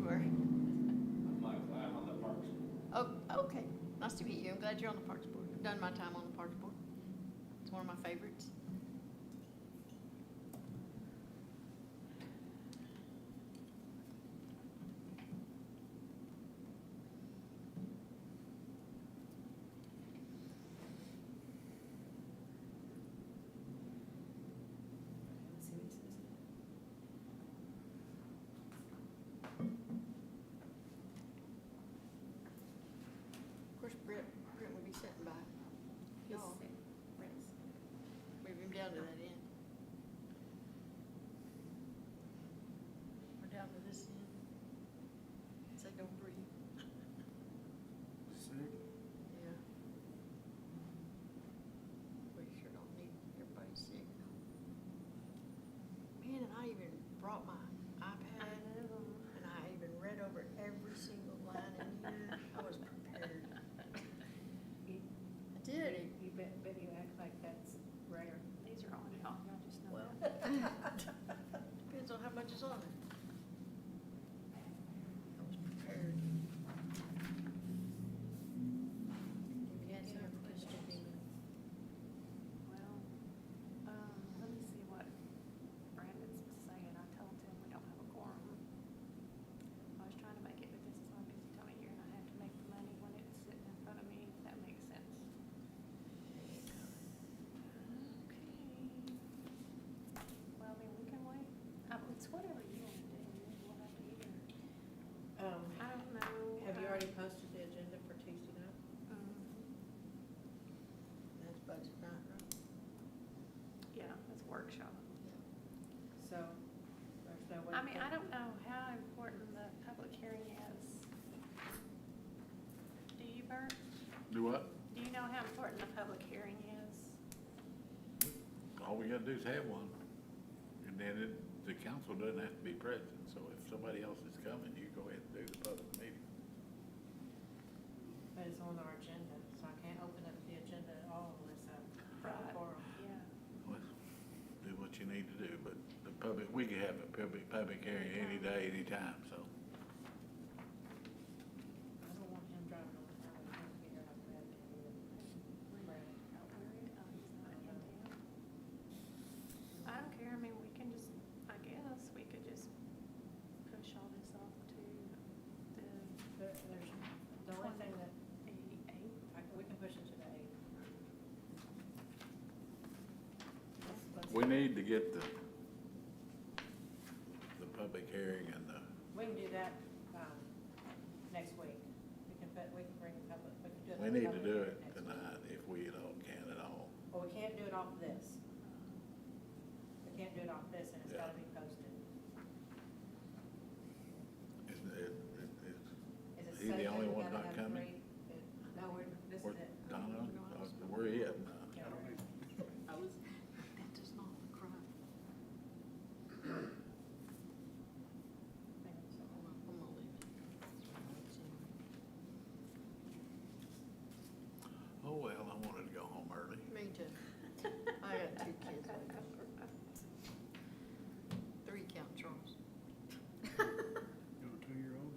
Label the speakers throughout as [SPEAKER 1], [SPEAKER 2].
[SPEAKER 1] February?
[SPEAKER 2] I'm on the Parks.
[SPEAKER 1] Oh, okay. Nice to meet you. I'm glad you're on the Parks Board. I've done my time on the Parks Board. It's one of my favorites.
[SPEAKER 3] Let's see what it says.
[SPEAKER 1] Of course, Brent would be sitting by. Y'all, move him down to that end. Or down to this end. Say, don't breathe.
[SPEAKER 4] Sick.
[SPEAKER 1] Yeah. We sure don't need everybody sick. Man, and I even brought my iPad. And I even read over every single line in here. I was prepared. I did.
[SPEAKER 3] You bet you act like that's rare.
[SPEAKER 5] These are on y'all, y'all just know
[SPEAKER 1] Well,
[SPEAKER 5] that.
[SPEAKER 1] depends on how much is on it. I was prepared. You can't see her question.
[SPEAKER 5] Well, let me see what Brandon's saying. I told him we don't have a quorum. I was trying to make it, but this is my busy time of year and I have to make the money when it's sitting in front of me, if that makes sense. Okay. Well, I mean, we can wait. It's whatever you want to do. We'll have to either, I don't know.
[SPEAKER 3] Have you already posted the agenda for Tuesday night?
[SPEAKER 1] That's budget night, right?
[SPEAKER 5] Yeah, it's workshop.
[SPEAKER 3] So, there's no way.
[SPEAKER 5] I mean, I don't know how important the public hearing is. Do you, Bert?
[SPEAKER 4] Do what?
[SPEAKER 5] Do you know how important the public hearing is?
[SPEAKER 4] All we gotta do is have one. And then the council doesn't have to be present. So if somebody else is coming, you go ahead and do the public meeting.
[SPEAKER 3] But it's on our agenda, so I can't open up the agenda at all unless I'm
[SPEAKER 5] Right.
[SPEAKER 3] quorum.
[SPEAKER 5] Yeah.
[SPEAKER 4] Well, do what you need to do, but the public, we can have a public hearing any day, anytime, so.
[SPEAKER 3] I don't want him driving on the highway, trying to figure out Brad can do it. Brad.
[SPEAKER 5] I don't care, I mean, we can just, I guess, we could just push all this off to
[SPEAKER 3] There's, the only thing that,
[SPEAKER 5] the 8th.
[SPEAKER 3] we can push it to the 8th.
[SPEAKER 4] We need to get the public hearing and the,
[SPEAKER 3] We can do that, next week. We can bring the public, we can do it.
[SPEAKER 4] we need to
[SPEAKER 3] public
[SPEAKER 4] do
[SPEAKER 3] hearing
[SPEAKER 4] it
[SPEAKER 3] next week.
[SPEAKER 4] tonight if we can at all.
[SPEAKER 3] Well, we can't do it off this. We can't do it off this, and it's
[SPEAKER 4] Yeah.
[SPEAKER 3] gotta be posted.
[SPEAKER 4] Is
[SPEAKER 3] Is it
[SPEAKER 4] he the
[SPEAKER 3] safe that
[SPEAKER 4] only
[SPEAKER 3] we
[SPEAKER 4] one
[SPEAKER 3] gotta
[SPEAKER 4] not
[SPEAKER 3] have
[SPEAKER 4] coming?
[SPEAKER 3] 3? No, this
[SPEAKER 4] Or
[SPEAKER 3] is it.
[SPEAKER 4] Donna, where he at now?
[SPEAKER 3] Yeah.
[SPEAKER 1] I was, that does not look right. I'm gonna leave it.
[SPEAKER 4] Oh, well, I wanted to go home early.
[SPEAKER 1] Me too. I got 2 kids. 3 count, Charles.
[SPEAKER 4] You have a 2-year-old?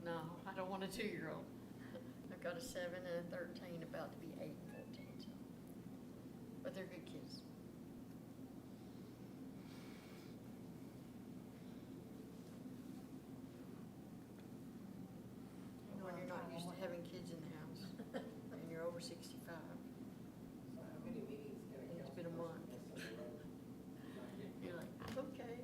[SPEAKER 1] No, I don't want a 2-year-old. I've got a 7 and a 13, about to be 8 and 14, so. But they're good kids. You know, when you're not used to having kids in the house, and you're over 65. And it's been a month. You're like, okay.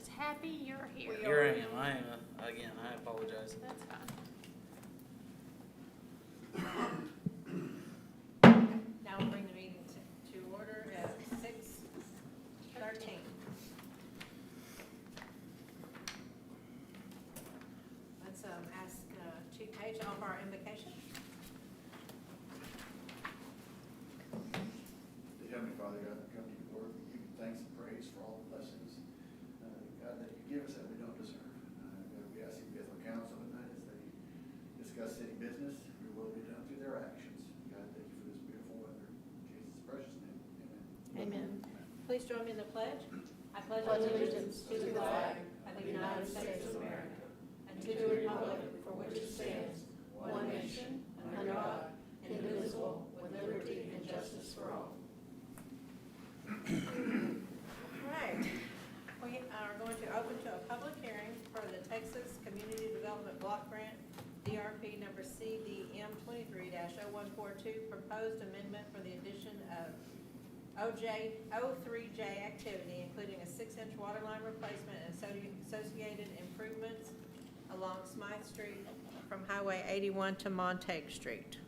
[SPEAKER 5] just happy you're here.
[SPEAKER 6] Here I am, again, I apologize.
[SPEAKER 5] That's fine.
[SPEAKER 3] Now we'll bring the meeting to order at 6:13. Let's ask Chief Page to offer our invocation.
[SPEAKER 7] Dear Heavenly Father, God, we come to you, Lord, we give you thanks and praise for all the blessings, God, that you give us that we don't deserve. God, we ask you to be with our council tonight as they discuss city business. Your will be done through their actions. God, thank you for this beautiful weather. In Jesus' precious name, amen.
[SPEAKER 1] Amen.
[SPEAKER 3] Please join me in the pledge. I pledge
[SPEAKER 1] Allegiance to the flag of the United States of America and to the republic for which it stands, one nation, under God, indivisible, with liberty and justice for all.
[SPEAKER 3] Right. We are going to open to a public hearing for the Texas Community Development Block Grant, DRP number CDM 23-0142, proposed amendment for the addition of O3J activity, including a 6-inch water line replacement and associated improvements along Smythe Street from Highway 81 to Montague Street.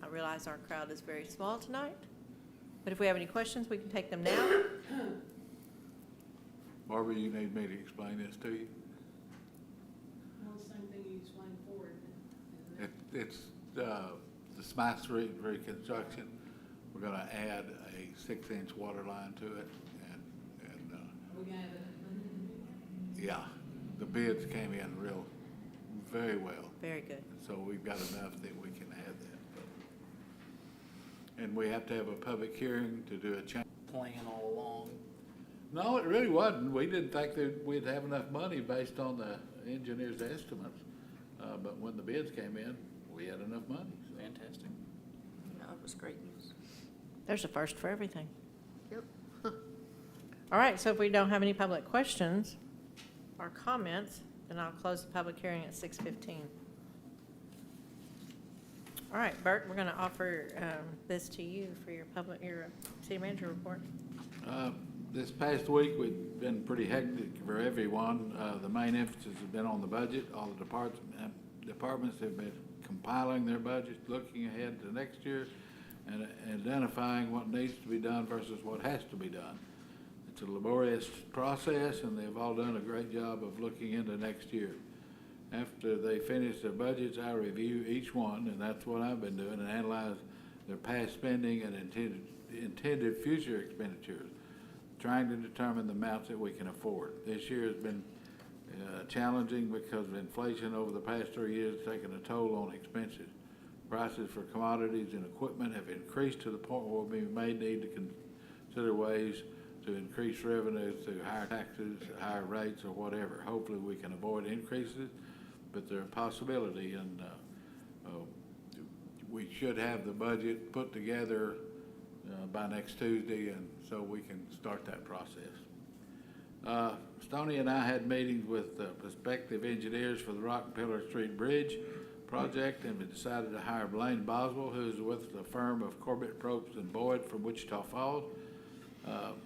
[SPEAKER 3] I realize our crowd is very small tonight, but if we have any questions, we can take them now.
[SPEAKER 4] Barbara, you need me to explain this to you?
[SPEAKER 8] Well, the same thing you explained before, isn't it?
[SPEAKER 4] It's the Smythe Street reconstruction. We're gonna add a 6-inch water line to it, and
[SPEAKER 8] We can have it.
[SPEAKER 4] yeah, the bids came in very well.
[SPEAKER 3] Very good.
[SPEAKER 4] So we've got enough that we can add that. And we have to have a public hearing to do a change.
[SPEAKER 6] Plan all along.
[SPEAKER 4] No, it really wasn't. We didn't think that we'd have enough money based on the engineer's estimates. But when the bids came in, we had enough money. So.
[SPEAKER 6] Fantastic.
[SPEAKER 1] No, it was great news.
[SPEAKER 3] There's a first for everything.
[SPEAKER 1] Yep.
[SPEAKER 3] All right, so if we don't have any public questions or comments, then I'll close the public hearing at 6:15. All right, Bert, we're going to offer this to you for your city manager report.
[SPEAKER 4] This past week, we've been pretty hectic for everyone. The main emphasis has been on the budget. All the departments have been compiling their budgets, looking ahead to next year, and identifying what needs to be done versus what has to be done. It's a laborious process, and they've all done a great job of looking into next year. After they finish their budgets, I review each one, and that's what I've been doing, and analyze their past spending and intended future expenditures, trying to determine the amounts that we can afford. This year has been challenging because of inflation over the past 3 years, taking a toll on expenses. Prices for commodities and equipment have increased to the point where we may need to consider ways to increase revenue through higher taxes, higher rates, or whatever. Hopefully we can avoid increases, but they're a possibility, and we should have the budget put together by next Tuesday, and so we can start that process. Stoney and I had meetings with prospective engineers for the Rock and Pillar Street Bridge project, and we decided to hire Blaine Boswell, who's with the firm of Corbett, Probst and Boyd from Wichita Falls.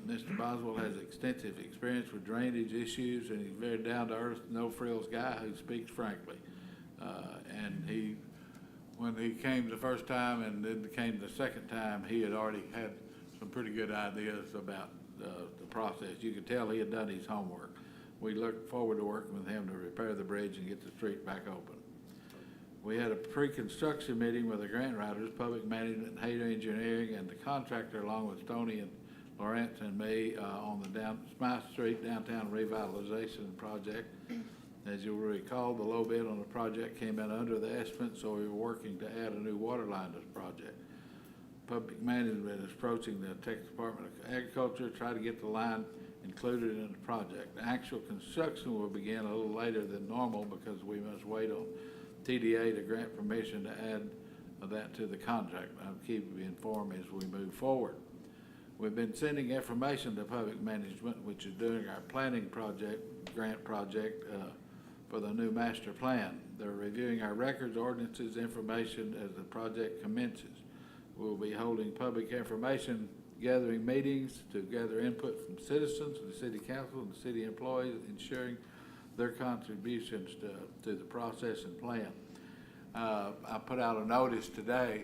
[SPEAKER 4] Mr. Boswell has extensive experience with drainage issues, and he's a very down-to-earth, no-frills guy who speaks frankly. And when he came the first time and then came the second time, he had already had some pretty good ideas about the process. You could tell he had done his homework. We look forward to working with him to repair the bridge and get the street back open. We had a pre-construction meeting with the grant writers, public management, Hayter Engineering, and the contractor, along with Stoney and Lawrence and me, on the Smythe Street Downtown Revitalization Project. As you'll recall, the low bid on the project came in under the estimate, so we were working to add a new water line to the project. Public management is approaching the Texas Department of Agriculture to try to get the line included in the project. The actual construction will begin a little later than normal because we must wait on TDA to grant permission to add that to the contract. I'll keep you informed as we move forward. We've been sending information to public management, which is doing our planning grant project for the new master plan. They're reviewing our records, ordinances, information as the project commences. We'll be holding public information gathering meetings to gather input from citizens, the city council, and the city employees, ensuring their contributions to the process and plan. I put out a notice today.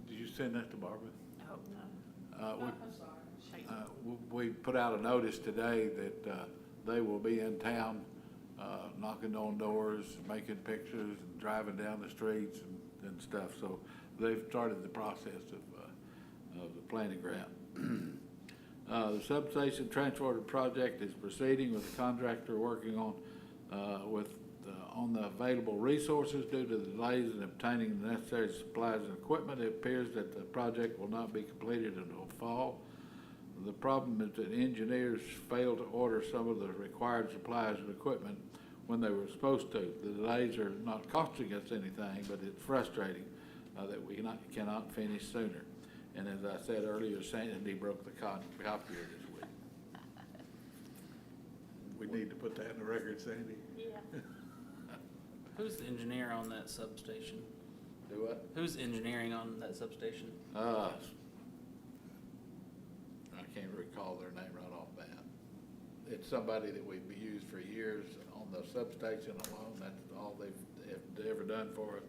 [SPEAKER 4] Did you send that to Barbara?
[SPEAKER 3] Oh, no.
[SPEAKER 8] I'm sorry.
[SPEAKER 4] We put out a notice today that they will be in town, knocking on doors, making pictures, and driving down the streets and stuff. So they've started the process of the planning grant. The substation transporter project is proceeding with the contractor working on the available resources due to the delays in obtaining the necessary supplies and equipment. It appears that the project will not be completed until fall. The problem is that engineers failed to order some of the required supplies and equipment when they were supposed to. The delays are not costing us anything, but it's frustrating that we cannot finish sooner. And as I said earlier, Sandy broke the copier this week. We need to put that in the record, Sandy.
[SPEAKER 5] Yeah.
[SPEAKER 6] Who's the engineer on that substation?
[SPEAKER 4] Do what?
[SPEAKER 6] Who's engineering on that substation?
[SPEAKER 4] I can't recall their name right off bat. It's somebody that we've used for years on the substation alone. That's all they've ever done for us.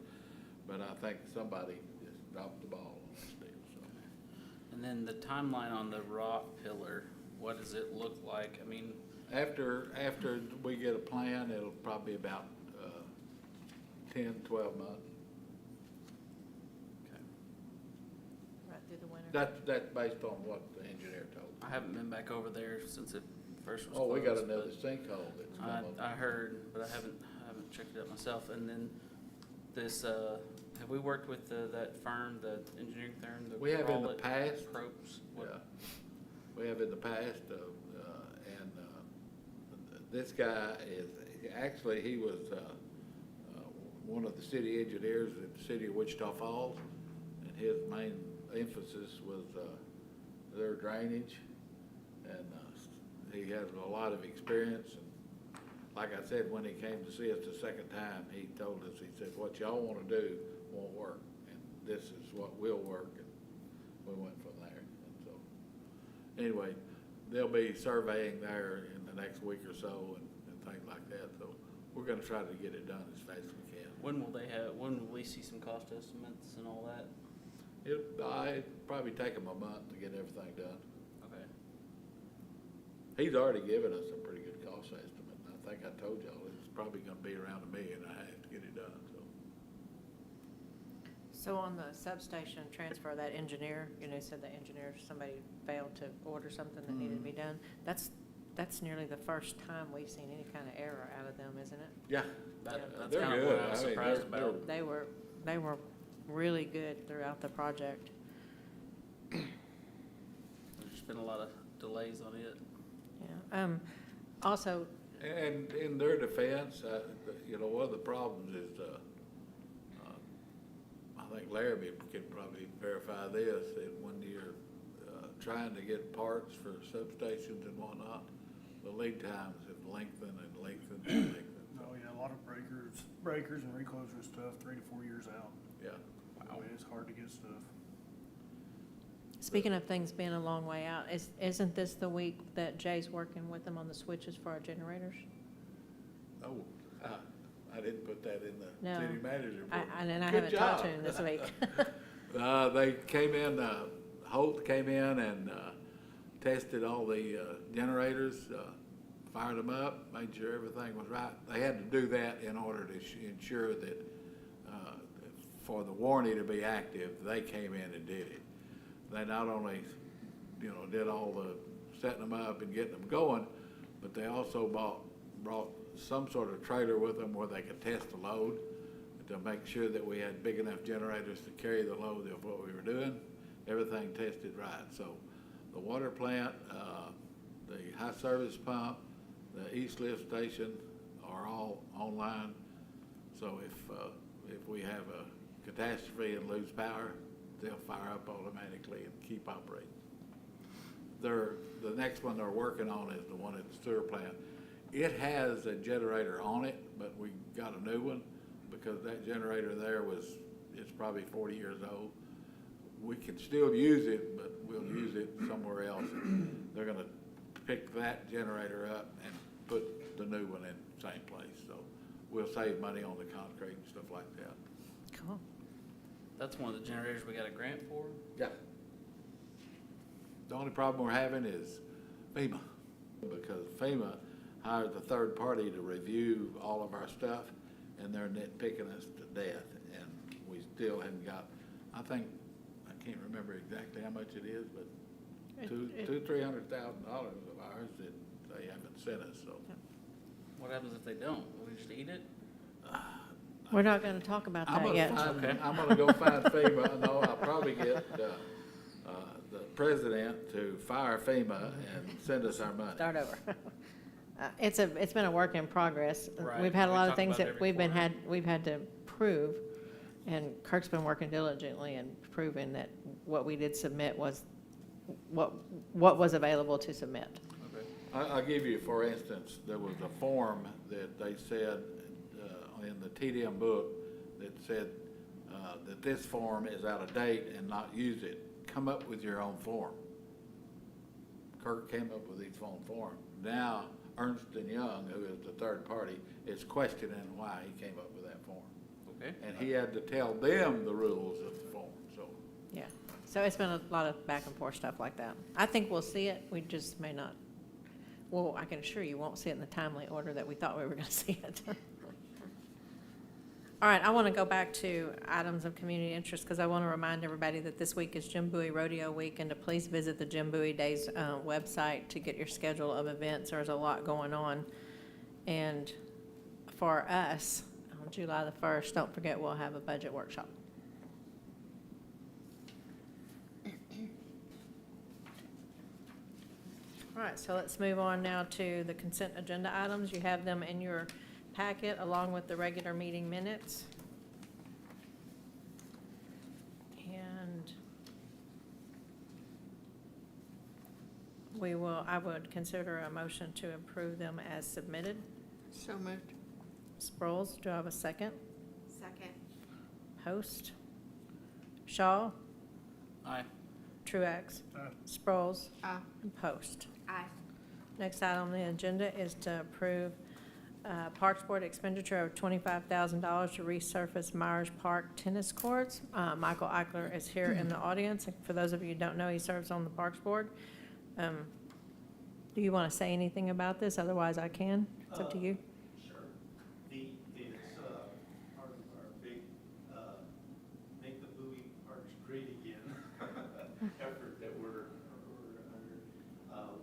[SPEAKER 4] But I think somebody just dropped the ball on this deal, so.
[SPEAKER 6] And then the timeline on the rock pillar, what does it look like? I mean,
[SPEAKER 4] After we get a plan, it'll probably be about 10, 12 months.
[SPEAKER 6] okay.
[SPEAKER 3] Right through the winter.
[SPEAKER 4] That's based on what the engineer told me.
[SPEAKER 6] I haven't been back over there since it first was
[SPEAKER 4] Oh, we got
[SPEAKER 6] closed,
[SPEAKER 4] another
[SPEAKER 6] but
[SPEAKER 4] sinkhole that's come up.
[SPEAKER 6] I heard, but I haven't checked it out myself. And then this, have we worked with that firm, the engineering firm?
[SPEAKER 4] We have in the
[SPEAKER 6] Crawlett
[SPEAKER 4] past.
[SPEAKER 6] Probes? What-
[SPEAKER 4] Yeah, we have in the past, and this guy is, actually, he was one of the city engineers at the city of Wichita Falls, and his main emphasis was their drainage, and he has a lot of experience. And like I said, when he came to see us the second time, he told us, he said, what y'all want to do won't work, and this is what will work, and we went from there. And so, anyway, they'll be surveying there in the next week or so and things like that, so we're gonna try to get it done as fast as we can.
[SPEAKER 6] When will we see some cost estimates and all that?
[SPEAKER 4] It'd probably take them a month to get everything done.
[SPEAKER 6] Okay.
[SPEAKER 4] He's already given us a pretty good cost estimate, and I think I told y'all it's probably gonna be around $1.5 million to get it done, so.
[SPEAKER 3] So on the substation transfer, that engineer, said the engineer, somebody failed to order something that needed to be done. That's nearly the first time we've seen any kind of error out of them, isn't it?
[SPEAKER 4] Yeah,
[SPEAKER 6] That's
[SPEAKER 4] they're
[SPEAKER 6] kind of
[SPEAKER 4] good.
[SPEAKER 6] what I was
[SPEAKER 4] I mean,
[SPEAKER 6] surprised
[SPEAKER 4] they're-
[SPEAKER 6] about.
[SPEAKER 3] They were really good throughout the project.
[SPEAKER 6] There's just been a lot of delays on it.
[SPEAKER 3] Yeah. Also,
[SPEAKER 4] And in their defense, one of the problems is, I think Larry can probably verify this, that when you're trying to get parts for substations and whatnot, the lead times have lengthened and lengthened and lengthened.
[SPEAKER 9] Oh, yeah, a lot of breakers and recloser stuff, 3 to 4 years out.
[SPEAKER 4] Yeah.
[SPEAKER 9] I mean, it's hard to get stuff.
[SPEAKER 3] speaking of things being a long way out, isn't this the week that Jay's working with them on the switches for our generators?
[SPEAKER 4] Oh, I didn't put that in the
[SPEAKER 3] No.
[SPEAKER 4] city manager report.
[SPEAKER 3] And I
[SPEAKER 4] Good
[SPEAKER 3] haven't talked to
[SPEAKER 4] job.
[SPEAKER 3] him this week.
[SPEAKER 4] They came in, Holt came in and tested all the generators, fired them up, made sure everything was right. They had to do that in order to ensure that for the warranty to be active, they came in and did it. They not only, did all the setting them up and getting them going, but they also brought some sort of trailer with them where they could test the load to make sure that we had big enough generators to carry the load of what we were doing. Everything tested right. So the water plant, the high service pump, the east lift station are all online. So if we have a catastrophe and lose power, they'll fire up automatically and keep operating. The next one they're working on is the one at the sewer plant. It has a generator on it, but we got a new one because that generator there it's probably 40 years old. we can still use it, but we'll use it somewhere else. They're gonna pick that generator up and put the new one in the same place, so we'll save money on the concrete and stuff like that.
[SPEAKER 3] Cool.
[SPEAKER 6] That's one of the generators we got a grant for.
[SPEAKER 4] Yeah. The only problem we're having is FEMA, because FEMA hires a third party to review all of our stuff, and they're nitpicking us to death, and we still haven't got, I can't remember exactly how much it is, but $300,000 of ours that they haven't sent us, so.
[SPEAKER 6] What happens if they don't? We just eat it?
[SPEAKER 3] We're not gonna talk about
[SPEAKER 4] I'm
[SPEAKER 3] that
[SPEAKER 4] gonna
[SPEAKER 3] yet.
[SPEAKER 4] find,
[SPEAKER 6] Okay.
[SPEAKER 4] I'm gonna go find FEMA. No, I'll probably get, the president to fire FEMA and send us our money.
[SPEAKER 3] Start over. It's been a work in progress.
[SPEAKER 6] Right.
[SPEAKER 3] We've had a
[SPEAKER 6] We
[SPEAKER 3] lot of
[SPEAKER 6] talk
[SPEAKER 3] things
[SPEAKER 6] about it
[SPEAKER 3] that
[SPEAKER 6] every quarter.
[SPEAKER 3] we've had to prove, and Kirk's been working diligently and proving that what we did submit was what was available to submit.
[SPEAKER 6] Okay.
[SPEAKER 4] I'll give you, for instance, there was a form that they said, in the TDM book that said, that this form is out of date and not use it. Come up with your own form. Kirk came up with his own form. Now Ernst & Young, who is the third party, is questioning why he came up with that form.
[SPEAKER 6] Okay.
[SPEAKER 4] And he had to tell them the rules of the form, so.
[SPEAKER 3] Yeah. So it's been a lot of back and forth stuff like that. I think we'll see it. We just may not. Well, I can assure you won't see it in the timely order that we thought we were gonna see it. All right, I want to go back to items of community interest because I want to remind everybody that this week is Jim Bowie Rodeo Week, and to please visit the Jim Bowie Days website to get your schedule of events. There's a lot going on. And for us, on July the 1st, don't forget we'll have a budget workshop. All right, so let's move on now to the consent agenda items. You have them in your packet along with the regular meeting minutes. And I would consider a motion to approve them as submitted.
[SPEAKER 1] So moved.
[SPEAKER 3] Sproles, do I have a second?
[SPEAKER 1] Second.
[SPEAKER 3] Post. Shaw,
[SPEAKER 6] Aye.
[SPEAKER 3] Truax,
[SPEAKER 9] Aye.
[SPEAKER 3] Sproles,
[SPEAKER 1] Aye.
[SPEAKER 3] and Post.
[SPEAKER 1] Aye.
[SPEAKER 3] Next item on the agenda is to approve Parks Board expenditure of $25,000 to resurface Meyers Park tennis courts. Michael Eichler is here in the audience. And for those of you who don't know, he serves on the Parks Board. Do you want to say anything about this? Otherwise, I can. It's up to you.
[SPEAKER 10] Sure. It's part of our big, make the Bowie Parks great again effort that we're under.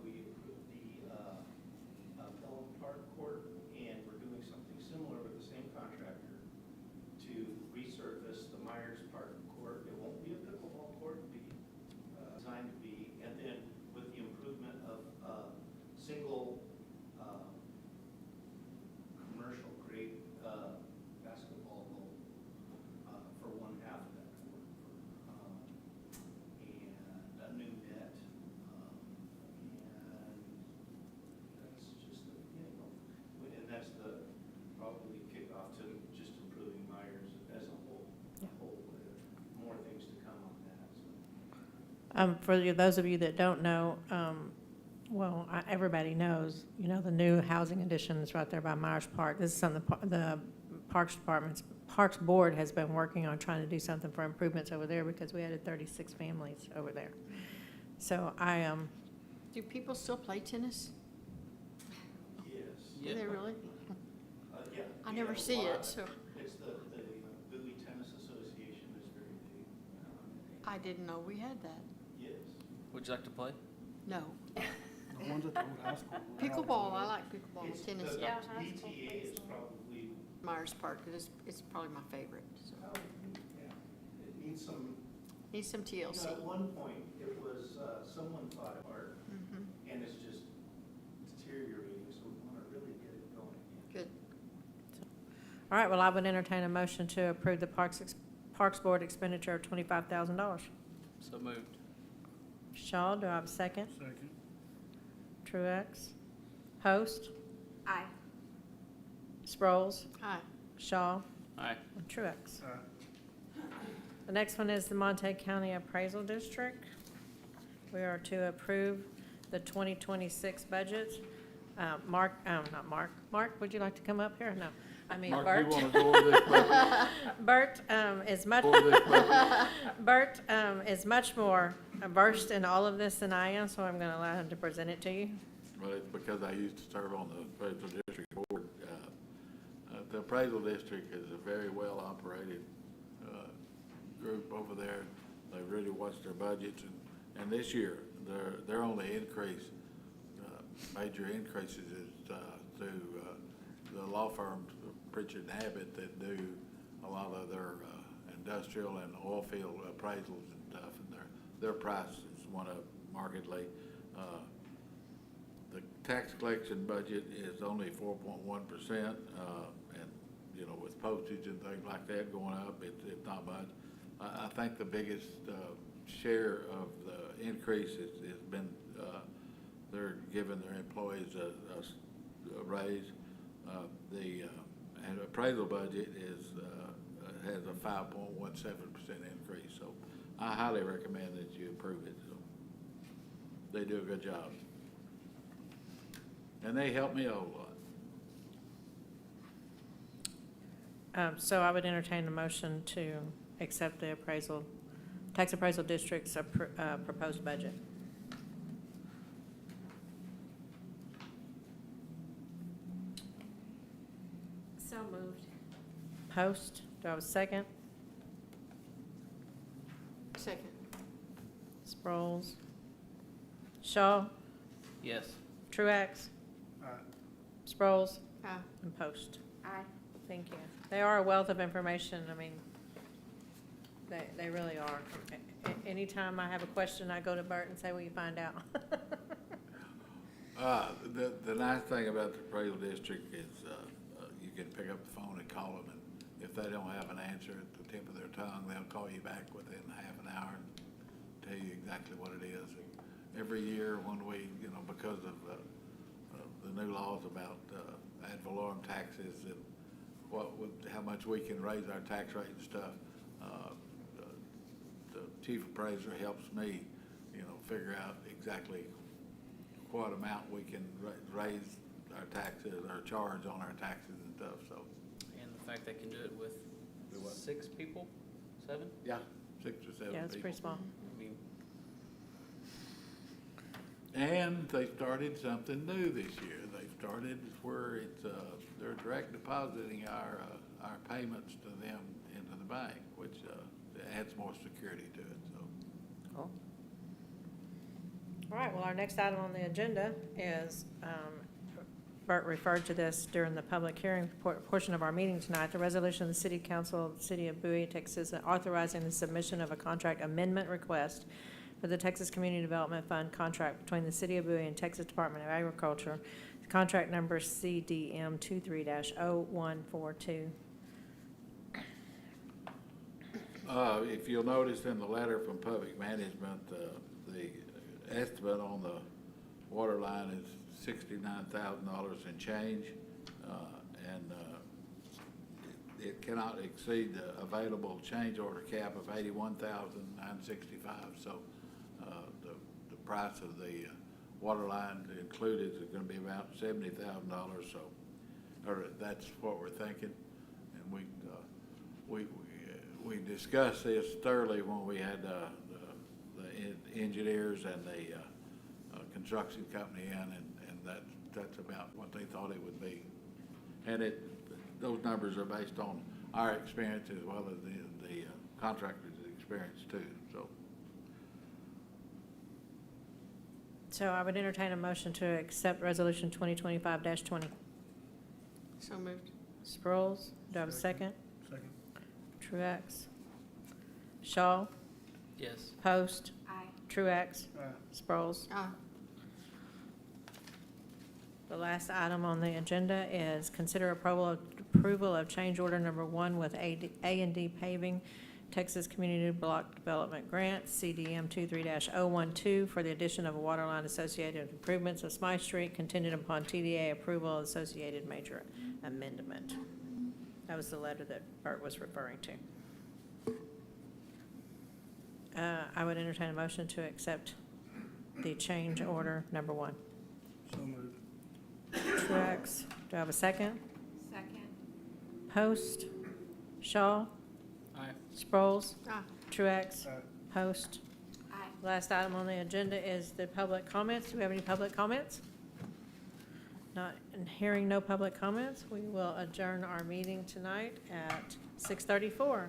[SPEAKER 10] We approved the Bellum Park Court, and we're doing something similar with the same contractor to resurface the Meyers Park Court. It won't be a pickleball court, it'll be designed to be, and then with the improvement of single commercial grade basketball goal for one half of that court, and a new net, and that's just the beginning of, and that's the probably kickoff to just improving Myers as a whole. More things to come on that. So.
[SPEAKER 3] For those of you that don't know, everybody knows, the new housing addition is right there by Meyers Park. This is something the Parks Board has been working on, trying to do something for improvements over there because we added 36 families over there. So
[SPEAKER 1] Do people still play tennis?
[SPEAKER 10] Yes.
[SPEAKER 1] Do they really?
[SPEAKER 10] Yeah.
[SPEAKER 1] I
[SPEAKER 10] we
[SPEAKER 1] never
[SPEAKER 10] have a
[SPEAKER 1] see
[SPEAKER 10] lot.
[SPEAKER 1] it, so
[SPEAKER 10] It's the Bowie Tennis Association is very big.
[SPEAKER 1] I didn't know we had that.
[SPEAKER 10] Yes.
[SPEAKER 6] Would you like to play?
[SPEAKER 1] No.
[SPEAKER 9] The ones at the old high school. were
[SPEAKER 1] Pickleball, I
[SPEAKER 9] out.
[SPEAKER 1] like pickleball,
[SPEAKER 10] It's
[SPEAKER 1] tennis.
[SPEAKER 10] the
[SPEAKER 5] Yeah, high school
[SPEAKER 10] PTA
[SPEAKER 5] plays
[SPEAKER 10] is
[SPEAKER 5] them.
[SPEAKER 10] probably,
[SPEAKER 1] Myers Park, it's probably my favorite. So.
[SPEAKER 10] yeah, it needs some,
[SPEAKER 1] Need some TLC.
[SPEAKER 10] at one point, it was, someone thought it art,
[SPEAKER 1] Mhm.
[SPEAKER 10] and it's just deteriorating, so we want to really get it going again.
[SPEAKER 1] Good.
[SPEAKER 3] all right, well, I would entertain a motion to approve the Parks Board expenditure of $25,000.
[SPEAKER 6] So moved.
[SPEAKER 3] Shaw, do I have a second?
[SPEAKER 9] Second.
[SPEAKER 3] Truax, Post,
[SPEAKER 1] Aye.
[SPEAKER 3] Sproles,
[SPEAKER 1] Aye.
[SPEAKER 3] Shaw,
[SPEAKER 6] Aye.
[SPEAKER 3] and Truax.
[SPEAKER 9] Aye.
[SPEAKER 3] The next one is the Montague County Appraisal District. We are to approve the 2026 budget. Mark, would you like to come up here? No, I mean
[SPEAKER 4] Mark,
[SPEAKER 3] Bert.
[SPEAKER 4] you want to go over this budget?
[SPEAKER 3] Bert is much,
[SPEAKER 4] Over this budget?
[SPEAKER 3] Bert is much more versed in all of this than I am, so I'm going to allow him to present it to you.
[SPEAKER 4] Well, it's because I used to serve on the appraisal district board. The appraisal district is a very well-operated group over there. They really watch their budgets, and this year, their only increase, major increases is through the law firm, Pritchard and Abbott, that do a lot of their industrial and oil field appraisals and stuff, and their price is one of markedly. The tax collection budget is only 4.1%, and, you know, with postage and things like that going up, it's not much. I think the biggest share of the increase has been, they're giving their employees a raise. The appraisal budget has a 5.17% increase, so I highly recommend that you approve it. So they do a good job. And they help me a whole lot.
[SPEAKER 3] So I would entertain a motion to accept the tax appraisal district's proposed budget.
[SPEAKER 1] So moved.
[SPEAKER 3] Post, do I have a second?
[SPEAKER 1] Second.
[SPEAKER 3] Sproles. Shaw,
[SPEAKER 6] Yes.
[SPEAKER 3] Truax,
[SPEAKER 9] Aye.
[SPEAKER 3] Sproles,
[SPEAKER 1] Aye.
[SPEAKER 3] and Post.
[SPEAKER 1] Aye.
[SPEAKER 3] Thank you. They are a wealth of information. I mean, they really are. Anytime I have a question, I go to Bert and say, will you find out?
[SPEAKER 4] The nice thing about the appraisal district is you can pick up the phone and call them, and if they don't have an answer at the tip of their tongue, they'll call you back within half an hour and tell you exactly what it is. And every year when we, you know, because of the new laws about ad valorem taxes and how much we can raise our tax rate and stuff, the chief appraiser helps me, you know, figure out exactly what amount we can raise our taxes, or charge on our taxes and stuff, so.
[SPEAKER 6] And the fact they can do it with
[SPEAKER 4] Do what?
[SPEAKER 6] 6 people, 7?
[SPEAKER 4] Yeah, 6 or 7
[SPEAKER 3] Yeah, it's
[SPEAKER 4] people.
[SPEAKER 3] pretty small.
[SPEAKER 6] I mean,
[SPEAKER 4] And they started something new this year. They started where it's, they're direct depositing our payments to them into the bank, which adds more security to it, so.
[SPEAKER 3] Cool. All right, well, our next item on the agenda is, Bert referred to this during the public hearing portion of our meeting tonight, the resolution of the City Council of the City of Bowie, Texas, authorizing the submission of a contract amendment request for the Texas Community Development Fund contract between the City of Bowie and Texas Department of Agriculture, contract number CDM 23-0142.
[SPEAKER 4] If you'll notice in the letter from Public Management, the estimate on the water line is $69,000 and change, and it cannot exceed the available change order cap of $81,965. So the price of the water line included is going to be about $70,000. So, or that's what we're thinking, and we discussed this thoroughly when we had the engineers and the construction company in, and that's about what they thought it would be. And those numbers are based on our experience as well as the contractor's experience too, so.
[SPEAKER 3] So I would entertain a motion to accept Resolution 2025-20.
[SPEAKER 1] So moved.
[SPEAKER 3] Sproles, do I have a second?
[SPEAKER 9] Second.
[SPEAKER 3] Truax. Shaw,
[SPEAKER 6] yes.
[SPEAKER 3] Post,
[SPEAKER 1] Aye.
[SPEAKER 3] Truax,
[SPEAKER 9] Aye.
[SPEAKER 3] Sproles.
[SPEAKER 1] Aye.
[SPEAKER 3] The last item on the agenda is consider approval of change order number 1 with A&D Paving, Texas Community Block Development Grant, CDM 23-012, for the addition of a water line associated with improvements of Smythe Street, contingent upon TDA approval of associated major amendment. That was the letter that Bert was referring to. I would entertain a motion to accept the change order number 1.
[SPEAKER 9] So moved.
[SPEAKER 3] Truax, do I have a second?
[SPEAKER 5] Second.
[SPEAKER 3] Post, Shaw,
[SPEAKER 6] Aye.
[SPEAKER 3] Sproles,
[SPEAKER 5] Aye.
[SPEAKER 3] Truax,
[SPEAKER 9] Aye.
[SPEAKER 3] Post.
[SPEAKER 5] Aye.
[SPEAKER 3] Last item on the agenda is the public comments. Do we have any public comments? Not hearing no public comments, we will adjourn our meeting tonight at 6:34.